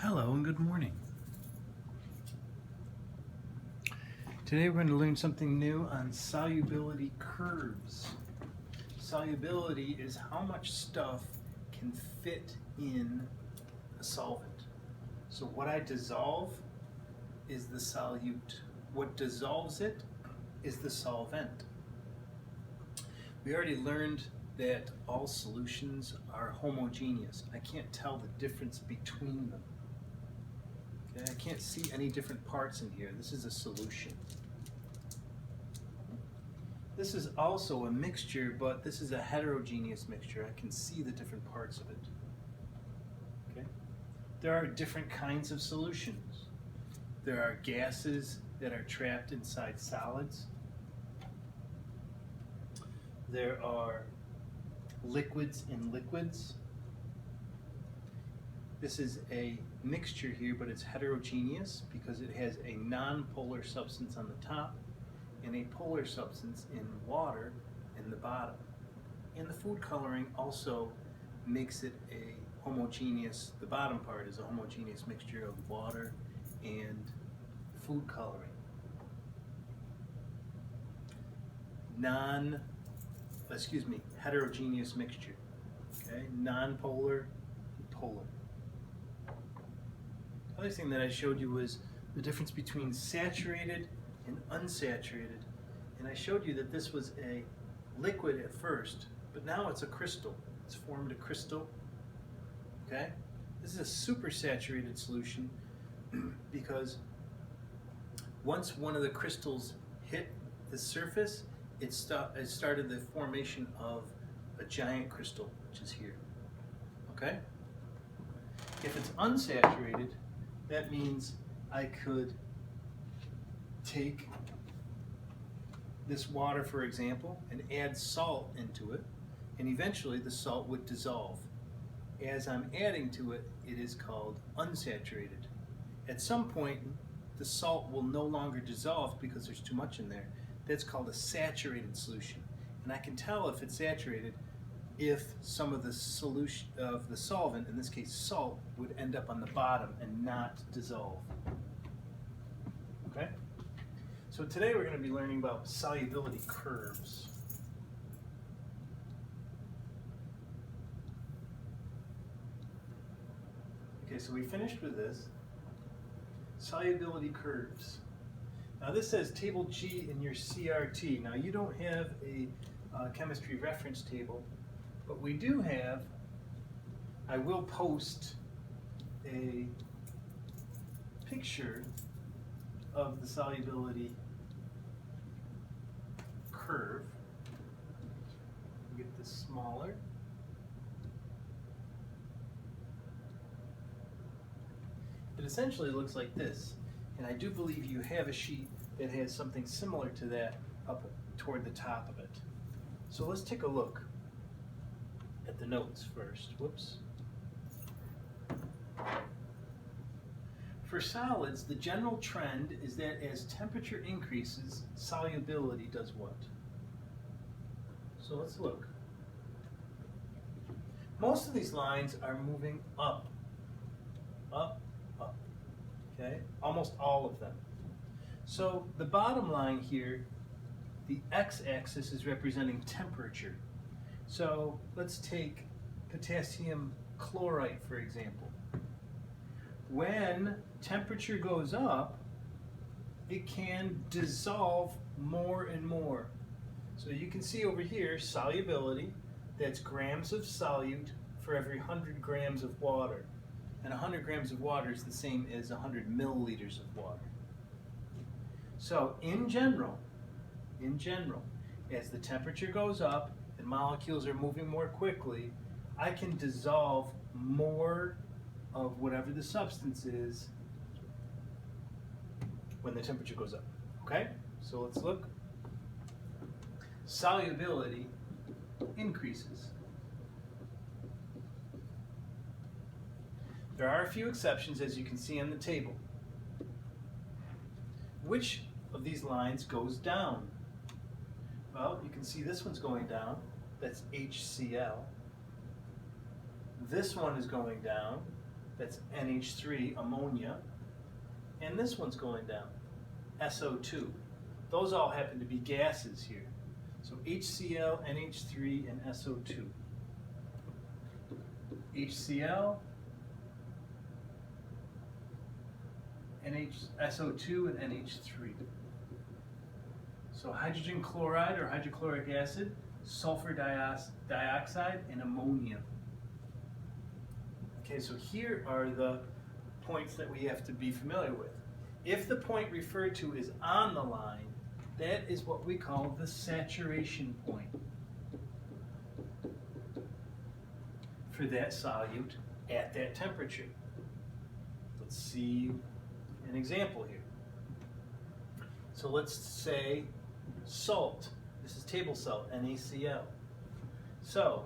Hello and good morning. Today we're going to learn something new on solubility curves. Solubility is how much stuff can fit in a solvent. So what I dissolve is the solute. What dissolves it is the solvent. We already learned that all solutions are homogeneous. I can't tell the difference between them. Okay, I can't see any different parts in here. This is a solution. This is also a mixture, but this is a heterogeneous mixture. I can see the different parts of it. Okay? There are different kinds of solutions. There are gases that are trapped inside solids. There are liquids in liquids. This is a mixture here, but it's heterogeneous because it has a non-polar substance on the top and a polar substance in water in the bottom. And the food coloring also makes it a homogeneous, the bottom part is a homogeneous mixture of water and food coloring. Heterogeneous mixture. Okay, non-polar and polar. The other thing that I showed you was the difference between saturated and unsaturated. And I showed you that this was a liquid at first, but now it's a crystal. It's formed a crystal. Okay? This is a supersaturated solution because once one of the crystals hit the surface, it started the formation of a giant crystal, which is here. Okay? If it's unsaturated, that means I could take this water, for example, and add salt into it, and eventually the salt would dissolve. As I'm adding to it, it is called unsaturated. At some point, the salt will no longer dissolve because there's too much in there. That's called a saturated solution. And I can tell if it's saturated if some of the solution of the solvent, in this case salt, would end up on the bottom and not dissolve. Okay? So today we're going to be learning about solubility curves. Okay, so we finished with this. Solubility curves. Now this says table G in your CRT. Now you don't have a chemistry reference table, but we do have, I will post a picture of the solubility curve. Get this smaller. It essentially looks like this, and I do believe you have a sheet that has something similar to that up toward the top of it. So let's take a look at the notes first. Whoops. For solids, the general trend is that as temperature increases, solubility does what? So let's look. Most of these lines are moving up, up, up, okay? Almost all of them. So the bottom line here, the x-axis is representing temperature. So let's take potassium chloride, for example. When temperature goes up, it can dissolve more and more. So you can see over here, solubility, that's grams of solute for every 100 grams of water. And 100 grams of water is the same as 100 milliliters of water. So in general, as the temperature goes up and molecules are moving more quickly, I can dissolve more of whatever the substance is when the temperature goes up. Okay? So let's look. Solubility increases. There are a few exceptions, as you can see on the table. Which of these lines goes down? Well, you can see this one's going down. That's HCl. This one is going down. that's NH3, ammonia. And this one's going down, SO2. Those all happen to be gases here. So HCl, NH3, and SO2. HCl, SO2, and NH3. So hydrogen chloride or hydrochloric acid, sulfur dioxide, and ammonia. Okay, so here are the points that we have to be familiar with. If the point referred to is on the line, that is what we call the saturation point for that solute at that temperature. Let's see an example here. So let's say salt. This is table salt, NaCl. So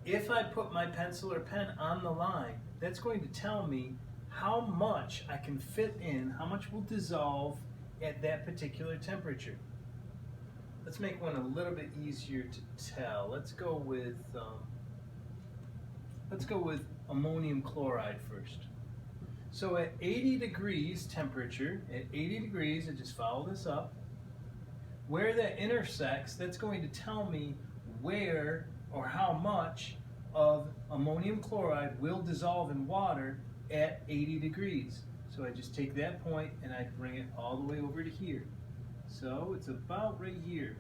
if I put my pencil or pen on the line, that's going to tell me how much I can fit in, how much will dissolve at that particular temperature. Let's make one a little bit easier to tell. Let's go with ammonium chloride first. So at 80 degrees temperature, at 80 degrees, I just follow this up. Where that intersects, that's going to tell me where or how much of ammonium chloride will dissolve in water at 80 degrees. So I just take that point and I bring it all the way over to here. So it's about right here.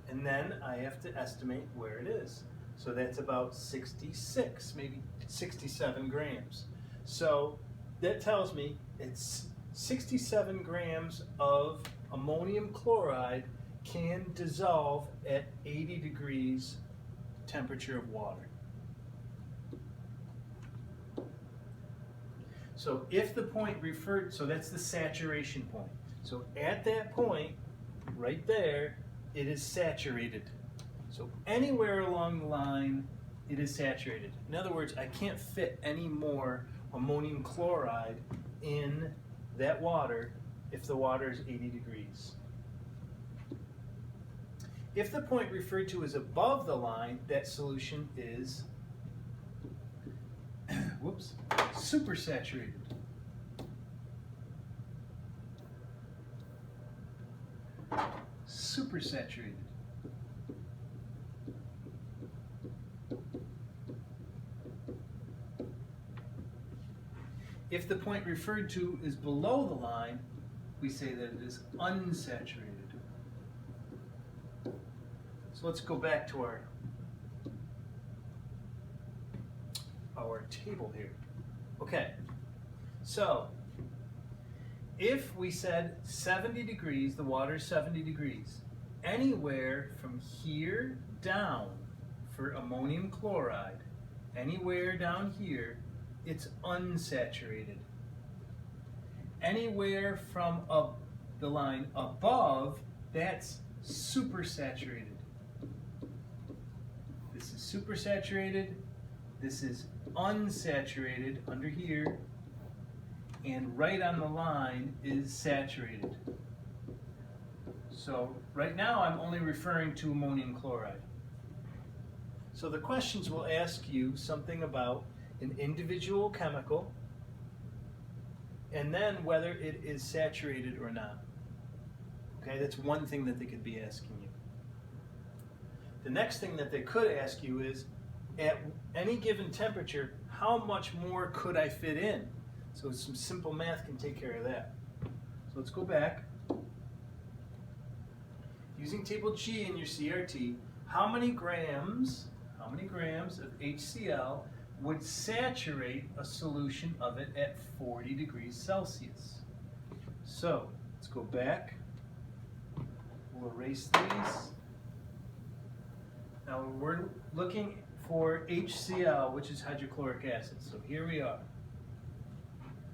And then I have to estimate where it is. So that's about 66, maybe 67 grams. So that tells me it's 67 grams of ammonium chloride can dissolve at 80 degrees temperature of water. So if the point referred, so that's the saturation point. So at that point, right there, it is saturated. So anywhere along the line, it is saturated. In other words, I can't fit any more ammonium chloride in that water if the water is 80 degrees. If the point referred to is above the line, that solution is supersaturated. Supersaturated. If the point referred to is below the line, we say that it is unsaturated. So let's go back to our table here. Okay, so if we said 70 degrees, the water is 70 degrees, anywhere from here down for ammonium chloride, anywhere down here, it's unsaturated. Anywhere from the line above, that's supersaturated. This is supersaturated, this is unsaturated under here, and right on the line is saturated. So right now I'm only referring to ammonium chloride. So the questions will ask you something about an individual chemical and then whether it is saturated or not. Okay, that's one thing that they could be asking you. The next thing that they could ask you is, at any given temperature, how much more could I fit in? So some simple math can take care of that. So let's go back. Using table G in your CRT, how many grams of HCl would saturate a solution of it at 40 degrees Celsius? So let's go back. We'll erase these. Now we're looking for HCl, which is hydrochloric acid. So here we are.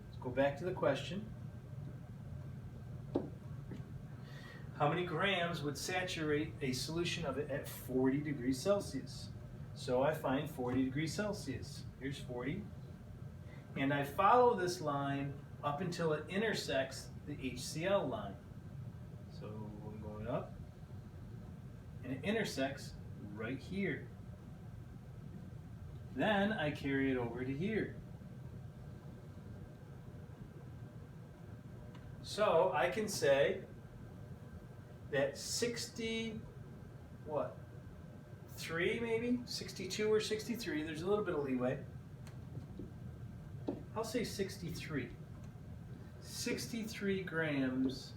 Let's go back to the question. How many grams would saturate a solution of it at 40 degrees Celsius? So I find 40 degrees Celsius. Here's 40. And I follow this line up until it intersects the HCl line. So I'm going up, and it intersects right here. Then I carry it over to here. So I can say that 60, what? 3 maybe? 62 or 63, there's a little bit of leeway. I'll say 63. 63 grams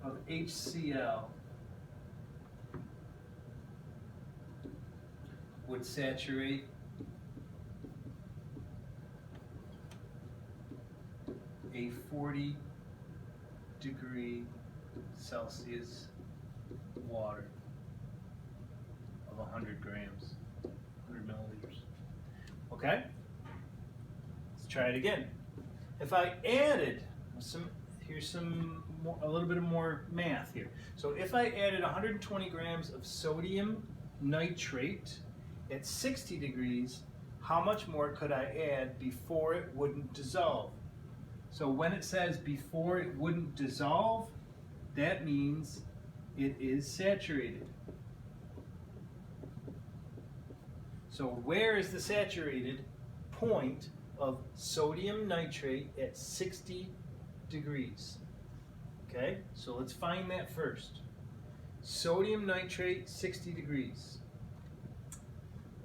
of HCl would saturate a 40-degree Celsius water of 100 grams, 100 milliliters. Okay? Let's try it again. If I added a little bit of more math here. So if I added 120 grams of sodium nitrate at 60 degrees, how much more could I add before it wouldn't dissolve? So when it says before it wouldn't dissolve, that means it is saturated. So where is the saturated point of sodium nitrate at 60 degrees? Okay, so let's find that first. Sodium nitrate, 60 degrees.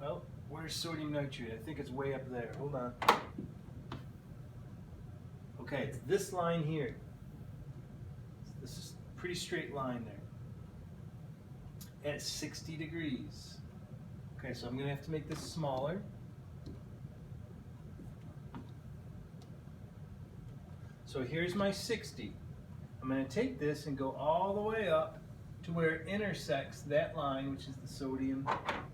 Well, where's sodium nitrate? I think it's way up there. Hold on. Okay, it's this line here. This is a pretty straight line there. At 60 degrees. Okay, so I'm going to have to make this smaller. So here's my 60. I'm going to take this and go all the way up to where it intersects that line, which is the sodium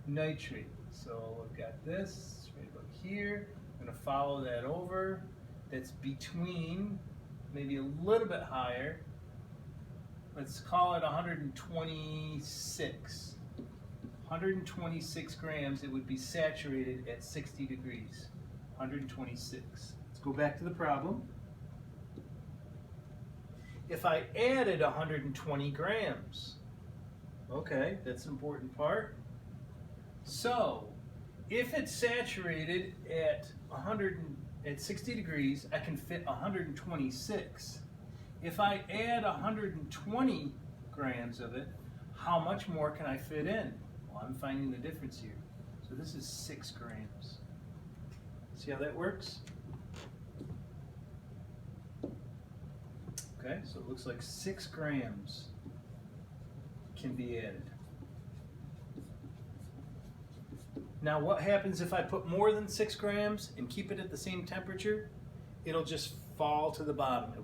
nitrate. So I've got this right about here. I'm going to follow that over. That's between, maybe a little bit higher. Let's call it 126. 126 grams, it would be saturated at 60 degrees. 126. Let's go back to the problem. If I added 120 grams, okay, that's an important part. So, if it's saturated at 60 degrees, I can fit 126. If I add 120 grams of it, how much more can I fit in? Well, I'm finding the difference here. So this is 6 grams. See how that works? Okay, so it looks like 6 grams can be added. Now what happens if I put more than 6 grams and keep it at the same temperature? It'll just fall to the bottom. It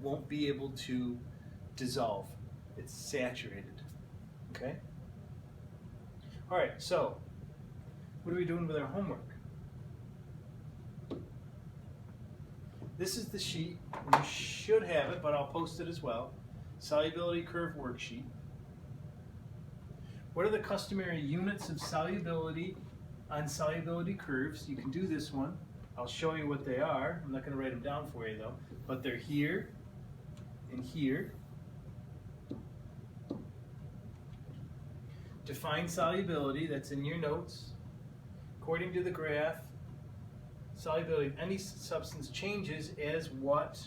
won't be able to dissolve. It's saturated. Okay? All right, so what are we doing with our homework? This is the sheet. You should have it, but I'll post it as well. Solubility curve worksheet. What are the customary units of solubility on solubility curves? You can do this one. I'll show you what they are. I'm not going to write them down for you though, but they're here and here. Define solubility, that's in your notes. According to the graph, solubility of any substance changes as what?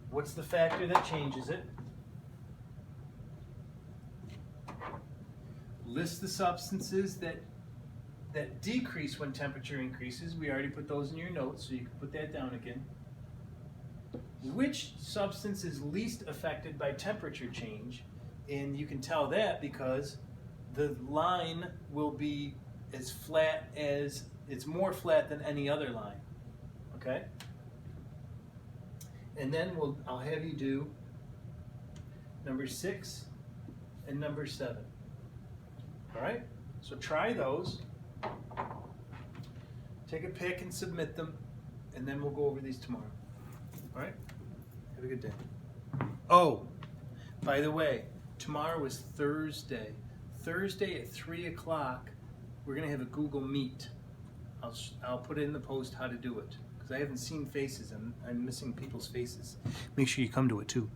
What's the factor that changes it? List the substances that decrease when temperature increases. We already put those in your notes, so you can put that down again. Which substance is least affected by temperature change? And you can tell that because the line will be as flat as, it's more flat than any other line. Okay? And then I'll have you do number 6 and number 7. All right? So try those. Take a pic and submit them, and then we'll go over these tomorrow. All right? Have a good day. Oh, by the way, tomorrow is Thursday. Thursday at 3 o'clock, we're going to have a Google Meet. I'll put it in the post how to do it, because I haven't seen faces. I'm missing people's faces. Make sure you come to it too.